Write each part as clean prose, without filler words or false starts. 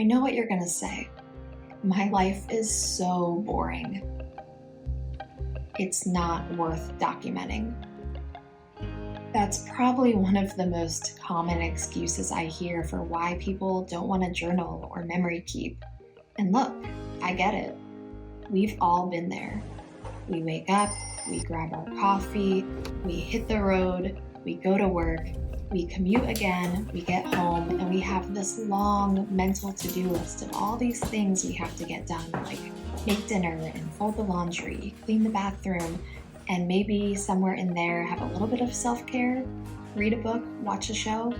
I know what you're gonna say. My life is so boring. It's not worth documenting. That's probably one of the most common excuses I hear for why people don't want to journal or memory keep. And look, I get it. We've all been there. We wake up, we grab our coffee, we hit the road, we go to work, we commute again, we get home, and we have this long mental to-do list of all these things we have to get done, like make dinner and fold the laundry, clean the bathroom, and maybe somewhere in there have a little bit of self-care, read a book, watch a show.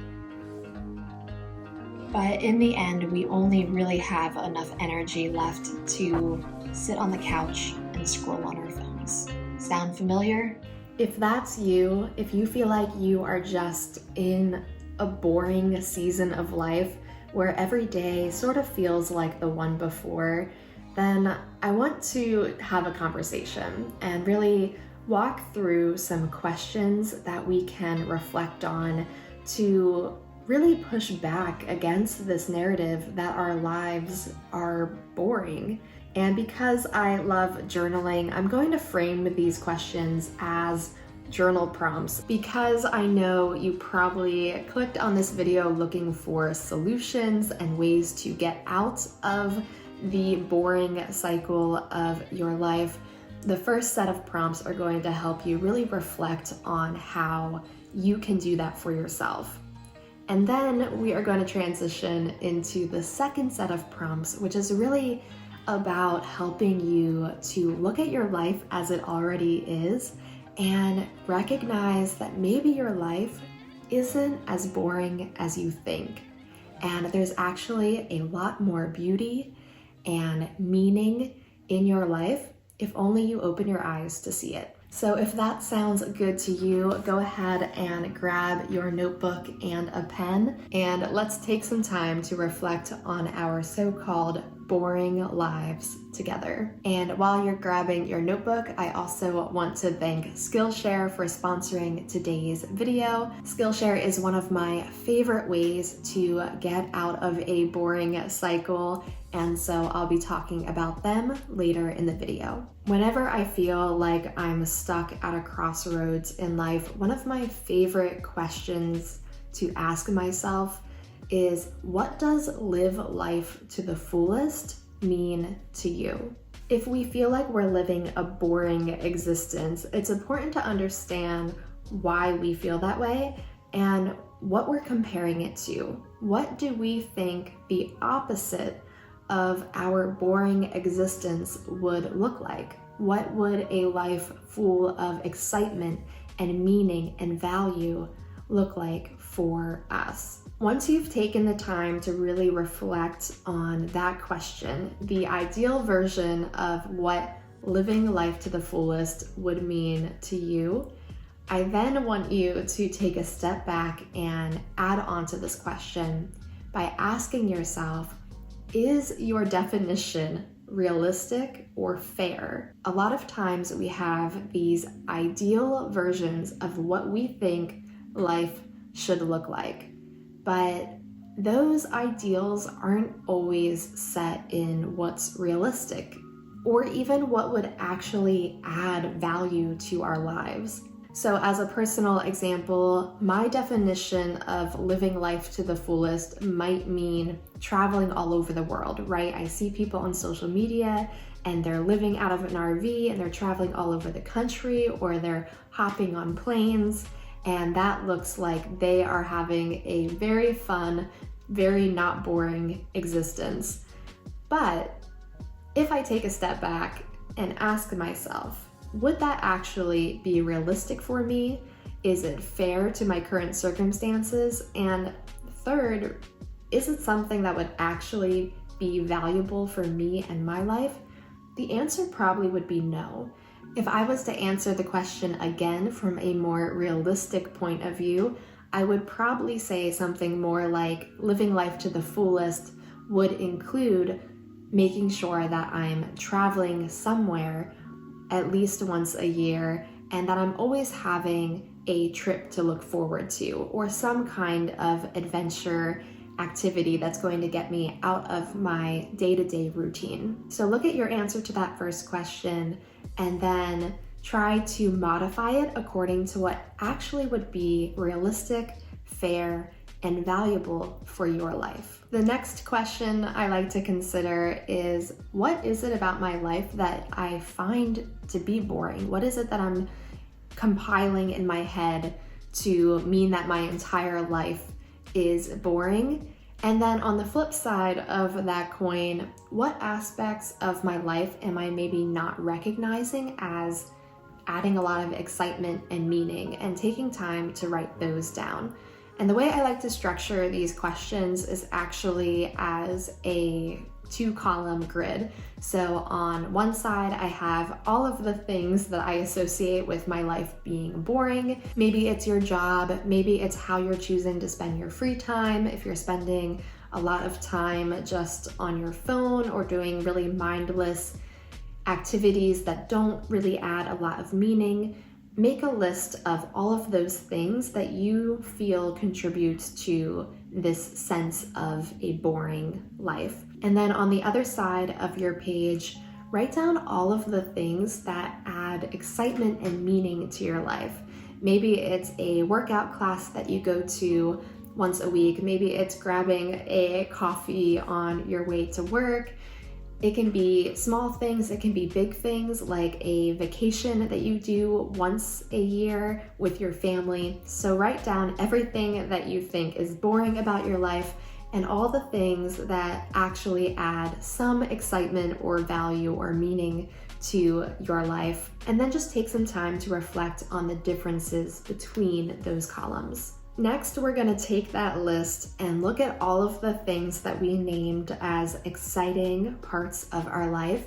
But in the end, we only really have enough energy left to sit on the couch and scroll on our phones. Sound familiar? If that's you, if you feel like you are just in a boring season of life where every day sort of feels like the one before, then I want to have a conversation and really walk through some questions that we can reflect on to really push back against this narrative that our lives are boring. And because I love journaling, I'm going to frame these questions as journal prompts because I know you probably clicked on this video looking for solutions and ways to get out of the boring cycle of your life. The first set of prompts are going to help you really reflect on how you can do that for yourself. And then we are going to transition into the second set of prompts, which is really about helping you to look at your life as it already is and recognize that maybe your life isn't as boring as you think. And there's actually a lot more beauty and meaning in your life if only you open your eyes to see it. So if that sounds good to you, go ahead and grab your notebook and a pen, and let's take some time to reflect on our so-called boring lives together. And while you're grabbing your notebook, I also want to thank Skillshare for sponsoring today's video. Skillshare is one of my favorite ways to get out of a boring cycle, and so I'll be talking about them later in the video. Whenever I feel like I'm stuck at a crossroads in life, one of my favorite questions to ask myself is, what does live life to the fullest mean to you? If we feel like we're living a boring existence, it's important to understand why we feel that way and what we're comparing it to. What do we think the opposite of our boring existence would look like? What would a life full of excitement and meaning and value look like for us? Once you've taken the time to really reflect on that question, the ideal version of what living life to the fullest would mean to you, I then want you to take a step back and add on to this question by asking yourself, is your definition realistic or fair? A lot of times we have these ideal versions of what we think life should look like, but those ideals aren't always set in what's realistic or even what would actually add value to our lives. So as a personal example, my definition of living life to the fullest might mean traveling all over the world, right? I see people on social media and they're living out of an RV and they're traveling all over the country, or they're hopping on planes, and that looks like they are having a very fun, very not boring existence. But if I take a step back and ask myself, would that actually be realistic for me? Is it fair to my current circumstances? And third, is it something that would actually be valuable for me and my life? The answer probably would be no. If I was to answer the question again from a more realistic point of view, I would probably say something more like living life to the fullest would include making sure that I'm traveling somewhere at least once a year, and that I'm always having a trip to look forward to, or some kind of adventure activity that's going to get me out of my day-to-day routine? So look at your answer to that first question and then try to modify it according to what actually would be realistic, fair, and valuable for your life. The next question I like to consider is, what is it about my life that I find to be boring? What is it that I'm compiling in my head to mean that my entire life is boring? And then on the flip side of that coin, what aspects of my life am I maybe not recognizing as adding a lot of excitement and meaning, and taking time to write those down? And the way I like to structure these questions is actually as a 2-column grid. So on one side, I have all of the things that I associate with my life being boring. Maybe it's your job, maybe it's how you're choosing to spend your free time. If you're spending a lot of time just on your phone or doing really mindless activities that don't really add a lot of meaning, make a list of all of those things that you feel contribute to this sense of a boring life. And then on the other side of your page, write down all of the things that add excitement and meaning to your life. Maybe it's a workout class that you go to once a week. Maybe it's grabbing a coffee on your way to work. It can be small things, it can be big things like a vacation that you do once a year with your family. So write down everything that you think is boring about your life and all the things that actually add some excitement or value or meaning to your life. And then just take some time to reflect on the differences between those columns. Next, we're going to take that list and look at all of the things that we named as exciting parts of our life,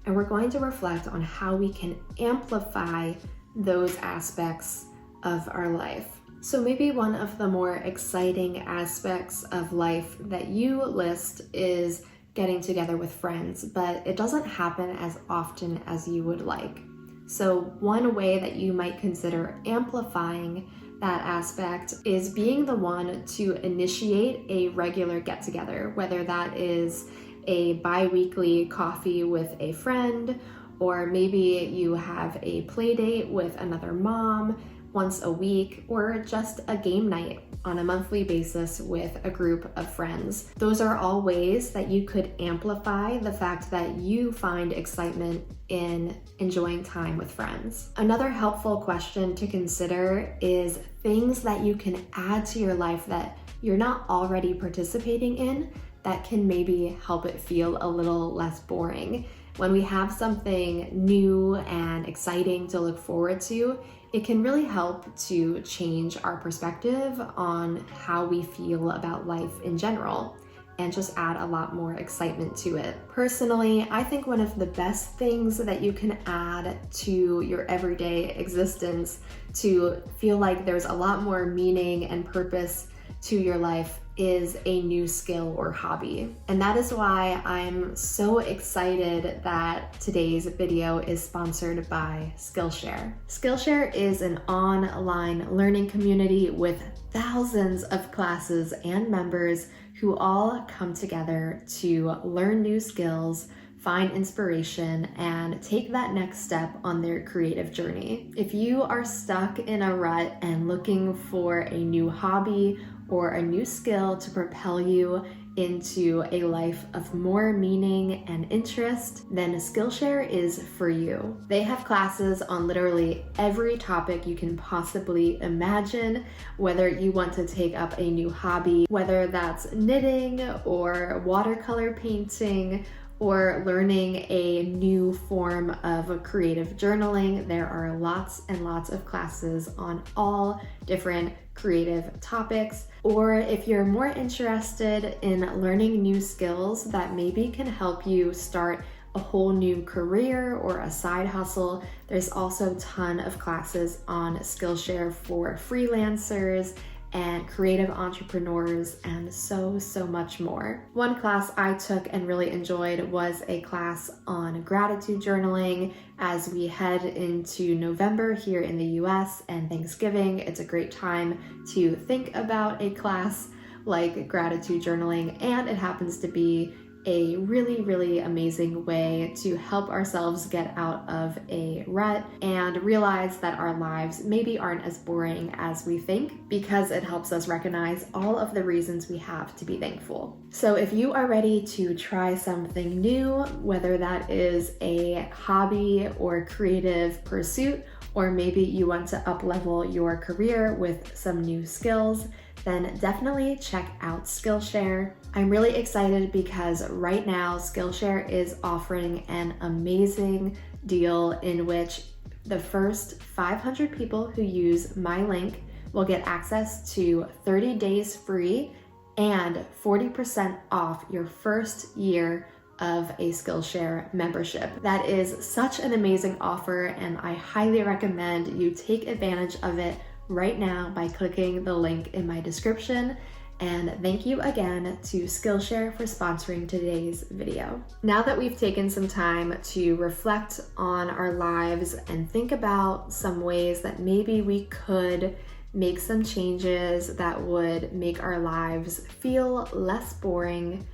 and we're going to reflect on how we can amplify those aspects of our life. So maybe one of the more exciting aspects of life that you list is getting together with friends, but it doesn't happen as often as you would like. So one way that you might consider amplifying that aspect is being the one to initiate a regular get-together, whether that is a bi-weekly coffee with a friend, or maybe you have a play date with another mom once a week, or just a game night on a monthly basis with a group of friends. Those are all ways that you could amplify the fact that you find excitement in enjoying time with friends. Another helpful question to consider is things that you can add to your life that you're not already participating in that can maybe help it feel a little less boring. When we have something new and exciting to look forward to, it can really help to change our perspective on how we feel about life in general and just add a lot more excitement to it. Personally, I think one of the best things that you can add to your everyday existence to feel like there's a lot more meaning and purpose to your life is a new skill or hobby. And that is why I'm so excited that today's video is sponsored by Skillshare. Skillshare is an online learning community with thousands of classes and members who all come together to learn new skills, find inspiration, and take that next step on their creative journey. If you are stuck in a rut and looking for a new hobby or a new skill to propel you into a life of more meaning and interest, then Skillshare is for you. They have classes on literally every topic you can possibly imagine, whether you want to take up a new hobby, whether that's knitting or watercolor painting, or learning a new form of creative journaling. There are lots and lots of classes on all different creative topics. Or if you're more interested in learning new skills that maybe can help you start a whole new career or a side hustle, there's also a ton of classes on Skillshare for freelancers and creative entrepreneurs, and so much more. One class I took and really enjoyed was a class on gratitude journaling. As we head into November here in the US and Thanksgiving, it's a great time to think about a class like gratitude journaling, and it happens to be a really, really amazing way to help ourselves get out of a rut and realize that our lives maybe aren't as boring as we think, because it helps us recognize all of the reasons we have to be thankful. So if you are ready to try something new, whether that is a hobby or creative pursuit, or maybe you want to up-level your career with some new skills, then definitely check out Skillshare. I'm really excited because right now Skillshare is offering an amazing deal in which the first 500 people who use my link will get access to 30 days free and 40% off your first year of a Skillshare membership. That is such an amazing offer, and I highly recommend you take advantage of it right now by clicking the link in my description. And thank you again to Skillshare for sponsoring today's video. Now that we've taken some time to reflect on our lives and think about some ways that maybe we could make some changes that would make our lives feel less boring,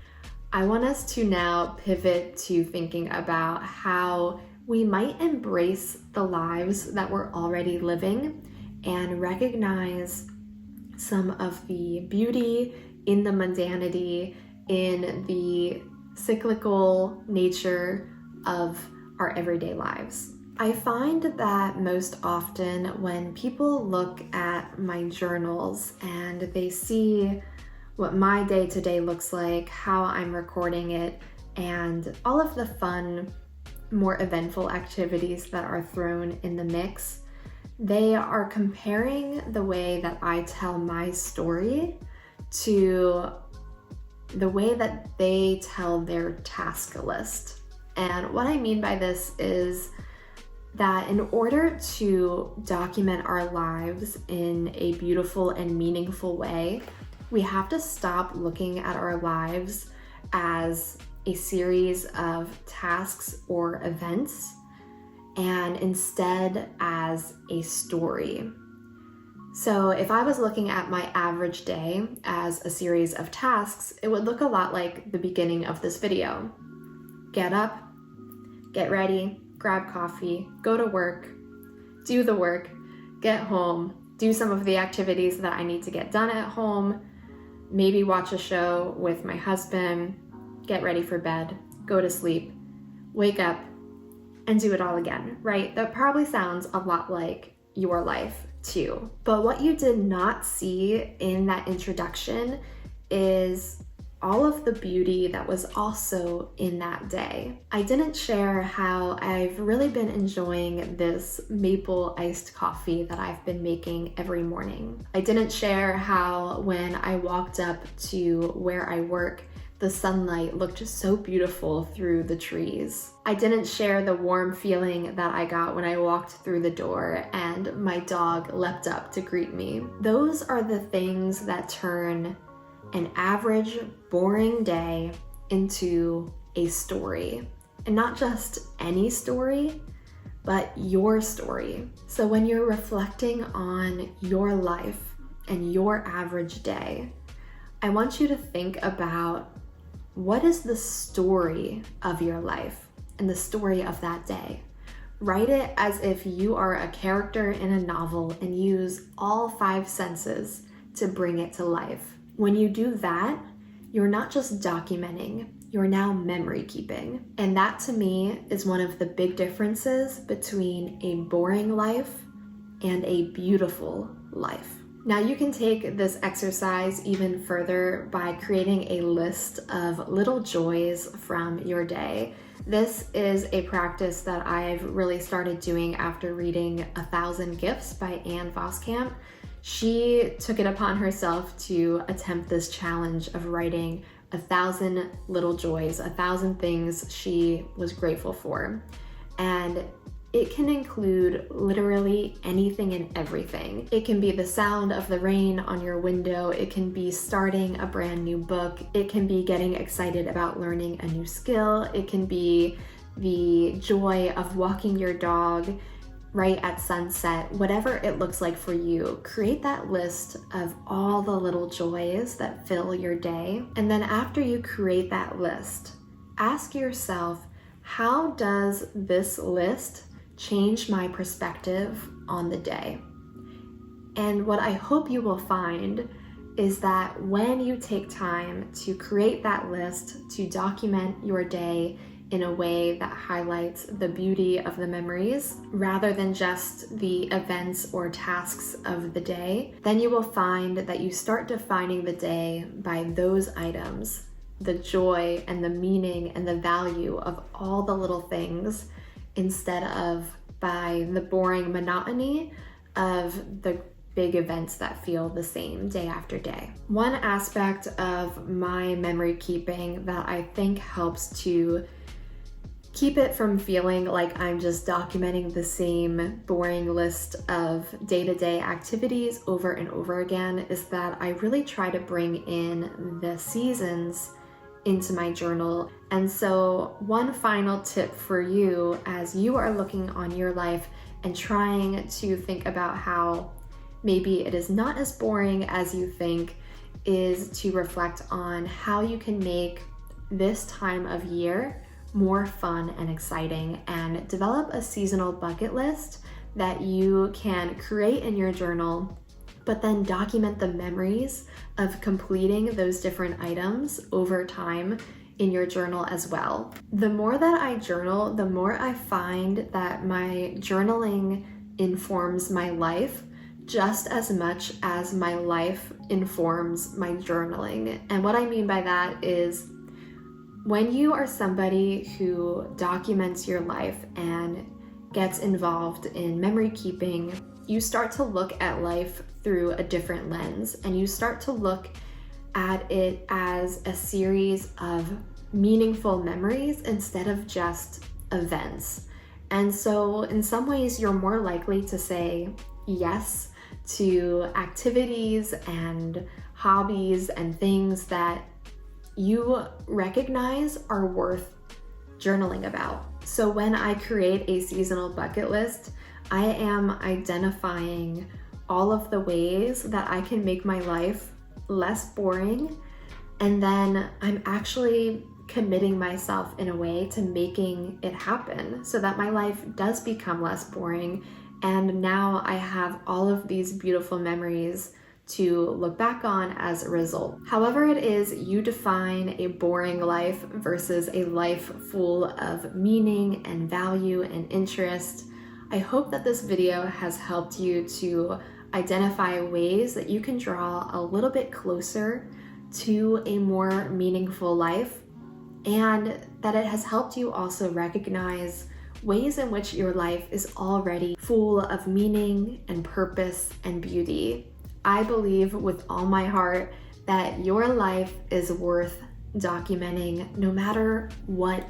I want us to now pivot to thinking about how we might embrace the lives that we're already living and recognize some of the beauty in the mundanity, in the cyclical nature of our everyday lives. I find that most often when people look at my journals and they see what my day-to-day looks like, how I'm recording it, and all of the fun, more eventful activities that are thrown in the mix, they are comparing the way that I tell my story to the way that they tell their task list. And what I mean by this is that in order to document our lives in a beautiful and meaningful way, we have to stop looking at our lives as a series of tasks or events, and instead as a story. So if I was looking at my average day as a series of tasks, it would look a lot like the beginning of this video. Get up, get ready, grab coffee, go to work, do the work, get home, do some of the activities that I need to get done at home, maybe watch a show with my husband, get ready for bed, go to sleep, wake up, and do it all again, right? That probably sounds a lot like your life too. But what you did not see in that introduction is all of the beauty that was also in that day. I didn't share how I've really been enjoying this maple iced coffee that I've been making every morning. I didn't share how when I walked up to where I work, the sunlight looked so beautiful through the trees. I didn't share the warm feeling that I got when I walked through the door and my dog leapt up to greet me. Those are the things that turn an average, boring day into a story. And not just any story, but your story. So when you're reflecting on your life and your average day, I want you to think about what is the story of your life and the story of that day. Write it as if you are a character in a novel and use all 5 senses to bring it to life. When you do that, you're not just documenting, you're now memory keeping. And that to me is one of the big differences between a boring life and a beautiful life. Now you can take this exercise even further by creating a list of little joys from your day. This is a practice that I've really started doing after reading 1,000 Gifts by Ann Voskamp. She took it upon herself to attempt this challenge of writing 1,000 little joys, 1,000 things she was grateful for. And it can include literally anything and everything. It can be the sound of the rain on your window. It can be starting a brand new book. It can be getting excited about learning a new skill. It can be the joy of walking your dog. right at sunset, whatever it looks like for you, create that list of all the little joys that fill your day. And then after you create that list, ask yourself, how does this list change my perspective on the day? And what I hope you will find is that when you take time to create that list, to document your day in a way that highlights the beauty of the memories rather than just the events or tasks of the day, then you will find that you start defining the day by those items, the joy and the meaning and the value of all the little things, instead of by the boring monotony of the big events that feel the same day after day. One aspect of my memory keeping that I think helps to keep it from feeling like I'm just documenting the same boring list of day-to-day activities over and over again is that I really try to bring in the seasons into my journal. And so one final tip for you as you are looking on your life and trying to think about how maybe it is not as boring as you think is to reflect on how you can make this time of year more fun and exciting, and develop a seasonal bucket list that you can create in your journal, but then document the memories of completing those different items over time in your journal as well. The more that I journal, the more I find that my journaling informs my life just as much as my life informs my journaling. And what I mean by that is when you are somebody who documents your life and gets involved in memory keeping, you start to look at life through a different lens, and you start to look at it as a series of meaningful memories instead of just events. And so in some ways, you're more likely to say yes to activities and hobbies and things that you recognize are worth journaling about. So when I create a seasonal bucket list, I am identifying all of the ways that I can make my life less boring, and then I'm actually committing myself in a way to making it happen so that my life does become less boring, and now I have all of these beautiful memories to look back on as a result. However it is you define a boring life versus a life full of meaning and value and interest, I hope that this video has helped you to identify ways that you can draw a little bit closer to a more meaningful life, and that it has helped you also recognize ways in which your life is already full of meaning and purpose and beauty. I believe with all my heart that your life is worth documenting no matter what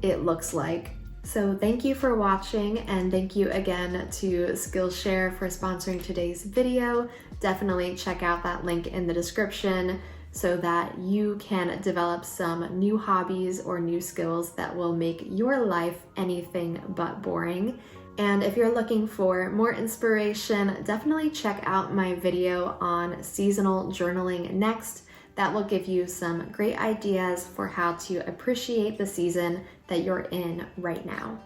it looks like. So thank you for watching, and thank you again to Skillshare for sponsoring today's video. Definitely check out that link in the description so that you can develop some new hobbies or new skills that will make your life anything but boring. And if you're looking for more inspiration, definitely check out my video on seasonal journaling next. That will give you some great ideas for how to appreciate the season that you're in right now.